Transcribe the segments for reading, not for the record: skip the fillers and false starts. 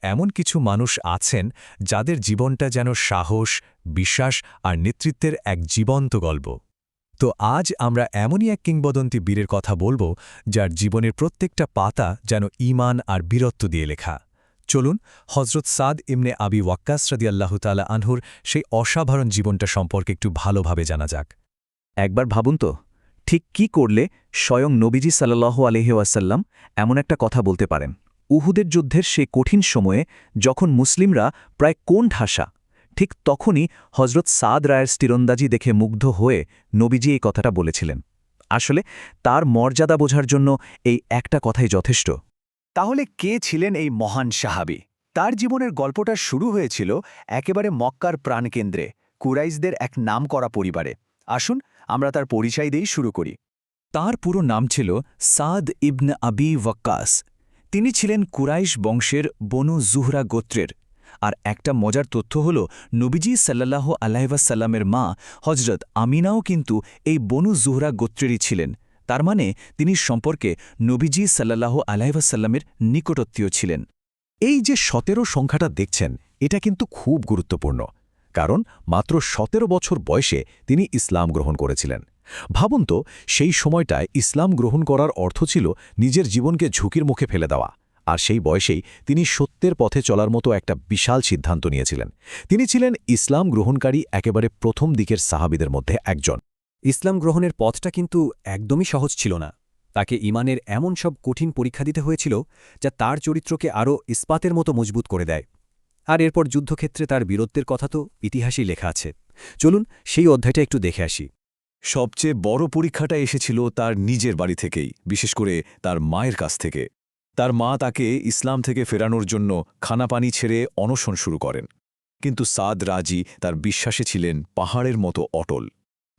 এমন কিছু মানুষ আছেন যাদের জীবনটা যেন সাহস, বিশ্বাস আর নেতৃত্বের এক জীবন্ত গল্প। তো আজ আমরা এমনই এক কিংবদন্তি বীরের কথা বলবো যার জীবনের প্রত্যেকটা পাতা যেন ঈমান আর বীরত্ব দিয়ে লেখা। চলুন হজরত সাদ ইবনে আবি ওয়াক্কাস রাদিয়াল্লাহু তাআলা আনহুর সেই অসাধারণ জীবনটা সম্পর্কে একটু ভালোভাবে জানা যাক। একবার ভাবুন তো, ঠিক কি করলে স্বয়ং নবীজি সাল্লাল্লাহু আলাইহি ওয়াসাল্লাম এমন একটা কথা বলতে পারেন? উহুদের যুদ্ধের সেই কঠিন সময়ে যখন মুসলিমরা প্রায় কোণ ঠাসা, ঠিক তখনই হজরত সাদ রায়ের তীরন্দাজি দেখে মুগ্ধ হয়ে নবীজি এই কথাটা বলেছিলেন। আসলে তার মর্যাদা বোঝার জন্য এই একটা কথাই যথেষ্ট। তাহলে কে ছিলেন এই মহান সাহাবী? তার জীবনের গল্পটা শুরু হয়েছিল একেবারে মক্কার প্রাণকেন্দ্রে কুরাইশদের এক নামকরা পরিবারে। আসুন আমরা তার পরিচয় দিয়েই শুরু করি। তার পুরো নাম ছিল সাদ ইবনে আবি ওয়াক্কাস। তিনি ছিলেন কুরাইশ বংশের বনু জুহরা গোত্রের। আর একটা মজার তথ্য হল, নবীজি সাল্লাল্লাহু আলাইহি ওয়াসাল্লামের মা হজরত আমিনাও কিন্তু এই বনু জুহরা গোত্রেরই ছিলেন। তার মানে তিনি সম্পর্কে নবীজি সাল্লাল্লাহু আলাইহি ওয়াসাল্লামের নিকটাত্মীয় ছিলেন। এই যে ১৭ সংখ্যাটা দেখছেন, এটা কিন্তু খুব গুরুত্বপূর্ণ, কারণ মাত্র ১৭ বছর বয়সে তিনি ইসলাম গ্রহণ করেছিলেন। ভাবুন তো, সেই সময়টায় ইসলাম গ্রহণ করার অর্থ ছিল নিজের জীবনকে ঝুঁকির মুখে ফেলে দেওয়া। আর সেই বয়সেই তিনি সত্যের পথে চলার মতো একটা বিশাল সিদ্ধান্ত নিয়েছিলেন। তিনি ছিলেন ইসলাম গ্রহণকারী একেবারে প্রথম দিকের সাহাবীদের মধ্যে একজন। ইসলাম গ্রহণের পথটা কিন্তু একদমই সহজ ছিল না। তাকে ঈমানের এমন সব কঠিন পরীক্ষা দিতে হয়েছিল যা তার চরিত্রকে আরও ইস্পাতের মতো মজবুত করে দেয়। আর এরপর যুদ্ধক্ষেত্রে তার বীরত্বের কথা তো ইতিহাসেই লেখা আছে। চলুন সেই অধ্যায়টা একটু দেখে আসি। সবচেয়ে বড় পরীক্ষাটা এসেছিল তার নিজের বাড়ি থেকেই, বিশেষ করে তার মায়ের কাছ থেকে। তার মা তাকে ইসলাম থেকে ফেরানোর জন্য খানাপানি ছেড়ে অনশন শুরু করেন। কিন্তু সাদ রাজি তার বিশ্বাসে ছিলেন পাহাড়ের মতো অটল।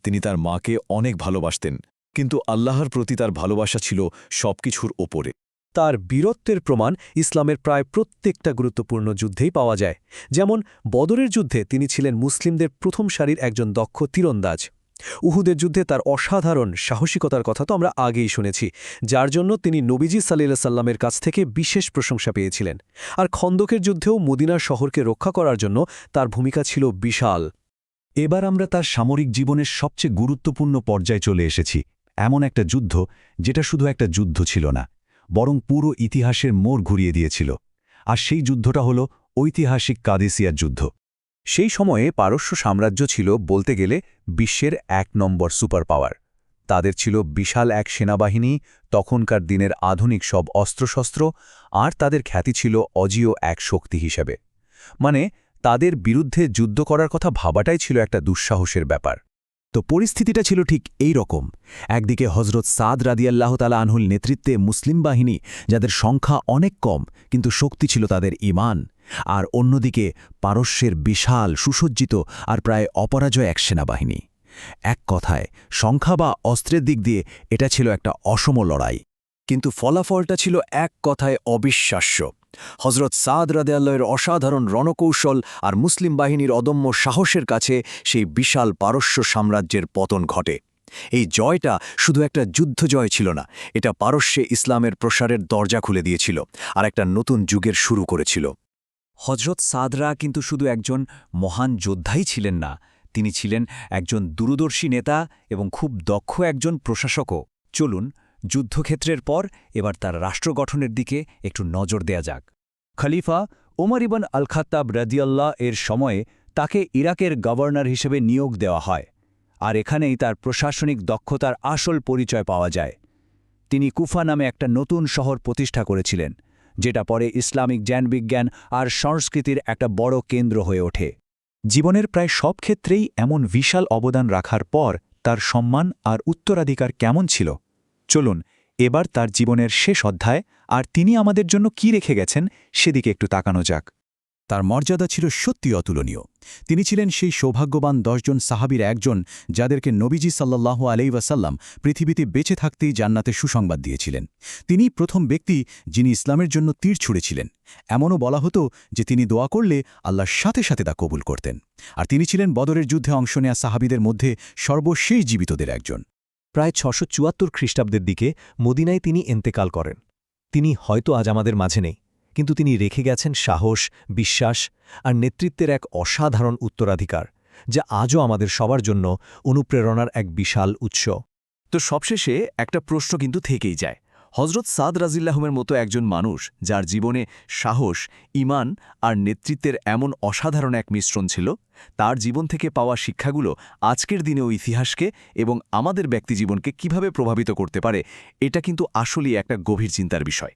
তিনি তার মাকে অনেক ভালোবাসতেন, কিন্তু আল্লাহর প্রতি তার ভালোবাসা ছিল সবকিছুর ওপরে। তার বীরত্বের প্রমাণ ইসলামের প্রায় প্রত্যেকটা গুরুত্বপূর্ণ যুদ্ধেই পাওয়া যায়। যেমন বদরের যুদ্ধে তিনি ছিলেন মুসলিমদের প্রথম সারির একজন দক্ষ তীরন্দাজ। উহুদের যুদ্ধে তার অসাধারণ সাহসিকতার কথা তো আমরা আগেই শুনেছি, যার জন্য তিনি নবীজি সাল্লাল্লাহু সাল্লামের কাছ থেকে বিশেষ প্রশংসা পেয়েছিলেন। আর খন্দকের যুদ্ধেও মদিনার শহরকে রক্ষা করার জন্য তার ভূমিকা ছিল বিশাল। এবার আমরা তার সামরিক জীবনের সবচেয়ে গুরুত্বপূর্ণ পর্যায়ে চলে এসেছি, এমন একটা যুদ্ধ যেটা শুধু একটা যুদ্ধ ছিল না, বরং পুরো ইতিহাসের মোড় ঘুরিয়ে দিয়েছিল। আর সেই যুদ্ধটা হল ঐতিহাসিক কাদেসিয়ার যুদ্ধ। সেই সময়ে পারস্য সাম্রাজ্য ছিল বলতে গেলে বিশ্বের ১ নম্বর সুপার পাওয়ার। তাদের ছিল বিশাল এক সেনাবাহিনী, তখনকার দিনের আধুনিক সব অস্ত্রশস্ত্র, আর তাদের খ্যাতি ছিল অজিয় এক শক্তি হিসেবে। মানে তাদের বিরুদ্ধে যুদ্ধ করার কথা ভাবাটাই ছিল একটা দুঃসাহসের ব্যাপার। তো পরিস্থিতিটা ছিল ঠিক এই রকম। একদিকে হজরত সাদ রাদিয়াল্লাহু তাআলা আনহুর নেতৃত্বে মুসলিম বাহিনী, যাদের সংখ্যা অনেক কম কিন্তু শক্তি ছিল তাদের ঈমান। আর অন্যদিকে পারস্যের বিশাল সুসজ্জিত আর প্রায় অপরাজয় এক সেনাবাহিনী। এক কথায় সংখ্যা বা অস্ত্রের দিক দিয়ে এটা ছিল একটা অসম লড়াই। কিন্তু ফলাফলটা ছিল এক কথায় অবিশ্বাস্য। হজরত সাদ রাদিয়াল্লাহুর অসাধারণ রণকৌশল আর মুসলিম বাহিনীর অদম্য সাহসের কাছে সেই বিশাল পারস্য সাম্রাজ্যের পতন ঘটে। এই জয়টা শুধু একটা যুদ্ধ জয় ছিল না, এটা পারস্যে ইসলামের প্রসারের দরজা খুলে দিয়েছিল আর একটা নতুন যুগের শুরু করেছিল। হজরত সাদরা কিন্তু শুধু একজন মহান যোদ্ধাই ছিলেন না, তিনি ছিলেন একজন দূরদর্শী নেতা এবং খুব দক্ষ একজন প্রশাসকও। চলুন যুদ্ধক্ষেত্রের পর এবার তার রাষ্ট্র গঠনের দিকে একটু নজর দেয়া যাক। খলিফা ওমর ইবন আল খাত্তাব রাদিয়াল্লাহ এর সময়ে তাকে ইরাকের গভর্নর হিসেবে নিয়োগ দেওয়া হয়। আর এখানেই তার প্রশাসনিক দক্ষতার আসল পরিচয় পাওয়া যায়। তিনি কুফা নামে একটা নতুন শহর প্রতিষ্ঠা করেছিলেন, যেটা পরে ইসলামিক জ্ঞানবিজ্ঞান আর সংস্কৃতির একটা বড় কেন্দ্র হয়ে ওঠে। জীবনের প্রায় সব ক্ষেত্রেই এমন বিশাল অবদান রাখার পর তার সম্মান আর উত্তরাধিকার কেমন ছিল? চলুন এবার তার জীবনের শেষ অধ্যায় আর তিনি আমাদের জন্য কি রেখে গেছেন সেদিকে একটু তাকানো যাক। তার মর্যাদা ছিল সত্যি অতুলনীয়। তিনি ছিলেন সেই সৌভাগ্যবান ১০ জন সাহাবীর একজন, যাদেরকে নবীজি সাল্লাল্লাহু আলাইহি ওয়াসাল্লাম পৃথিবীতে বেঁচে থাকতেই জান্নাতে সুসংবাদ দিয়েছিলেন। তিনি প্রথম ব্যক্তি যিনি ইসলামের জন্য তীর ছুঁড়েছিলেন। এমনও বলা হতো যে তিনি দোয়া করলে আল্লাহর সাথে সাথে তা কবুল করতেন। আর তিনি ছিলেন বদরের যুদ্ধে অংশ নেয়া সাহাবীদের মধ্যে সর্বশেষ জীবিতদের একজন। প্রায় ৬৭৪ খ্রিস্টাব্দের দিকে মদিনায় তিনি ইন্তেকাল করেন। তিনি হয়তো আজ আমাদের মাঝে নেই, কিন্তু তিনি রেখে গেছেন সাহস, বিশ্বাস আর নেতৃত্বের এক অসাধারণ উত্তরাধিকার, যা আজও আমাদের সবার জন্য অনুপ্রেরণার এক বিশাল উৎস। তো সবশেষে একটা প্রশ্ন কিন্তু থেকেই যায়। হজরত সাদ রাজিল্লাহমের মতো একজন মানুষ, যার জীবনে সাহস, ঈমান আর নেতৃত্বের এমন অসাধারণ এক মিশ্রণ ছিল, তার জীবন থেকে পাওয়া শিক্ষাগুলো আজকের দিনেও ইতিহাসকে এবং আমাদের ব্যক্তিজীবনকে কিভাবে প্রভাবিত করতে পারে, এটা কিন্তু আসলেই একটা গভীর চিন্তার বিষয়।